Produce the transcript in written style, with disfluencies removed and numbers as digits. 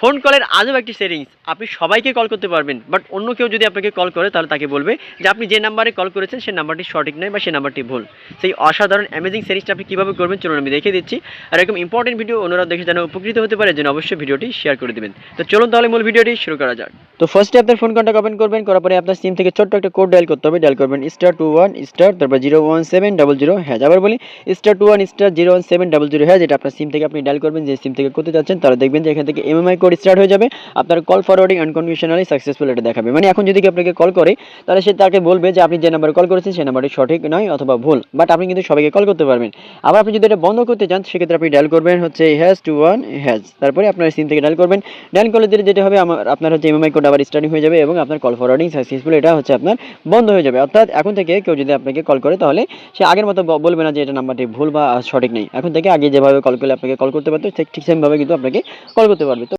Phone কলের আজব একটি সেটিংস, আপনি সবাইকে কল করতে পারবেন, বাট অন্য কেউ যদি আপনাকে কল করে তাহলে তাকে বলবে যে আপনি যে নাম্বারে কল করেছেন সেই নাম্বারটি সঠিক নয় বা সেই নাম্বারটি ভুল। সেই অসাধারণ অ্যামেজিং সেটিংসটা আপনি কীভাবে করবেন চলুন আমি দেখিয়ে দিচ্ছি। আর এরকম ইম্পর্টেন্ট ভিডিও অন্যরা দেখে যেন উপকৃত হতে পারে, যেন অবশ্যই ভিডিওটি শেয়ার করে দেবেন। তো চলুন তাহলে মূল ভিডিওটি শুরু করা যাক। তো ফার্স্টে আপনার ফোন কন্ট্যাক্ট ওপেন করবেন, করার পরে আপনার সিম থেকে ছোট্ট একটা কোড ডায়াল করতে হবে। ডায়াল করবেন *21* তারপর 01700 হ্যাঁ, আবার বলি *21*01700 হ্যাঁ, যেটা আপনার সিম থেকে আপনি ডায়াল করবেন, যে সিম থেকে করতে যাচ্ছেন, তাহলে দেখবেন যে এখান থেকে এমএমআই কোড স্টার্ট হয়ে যাবে। আপনার কল ফরওয়ার্ডিং আনকন্ডিশনালি সাকসেসফুল এটা দেখাবে। মানে এখন যদি আপনাকে কল করে তাহলে সে তাকে বলবে যে আপনি যে নাম্বারে কল করেছেন সেই নাম্বারটি সঠিক নয় অথবা ভুল, বাট আপনি কিন্তু সবাইকে কল করতে পারবেন। আবার আপনি যদি এটা বন্ধ করতে চান সেক্ষেত্রে আপনি ডায়াল করবেন হচ্ছে #21#, তারপরে আপনার সিম থেকে ডায়াল করবেন। ডায়াল করলে যেটা হবে আপনার হচ্ছে এমএমআই কোড আবার স্টার্টিং হয়ে যাবে এবং আপনার কল ফরওয়ার্ডিং সাকসেসফুল এটা হচ্ছে আপনার বন্ধ হয়ে যাবে। অর্থাৎ এখন থেকে কেউ যদি আপনাকে কল করে তাহলে সে আগের মতো বলবে না যে এটা নাম্বারটি ভুল বা সঠিক নেই। এখন থেকে আগে যেভাবে কল করলে আপনাকে কল করতে পারতো ঠিক সেমভাবে কিন্তু আপনাকে কল করতে পারবে। তো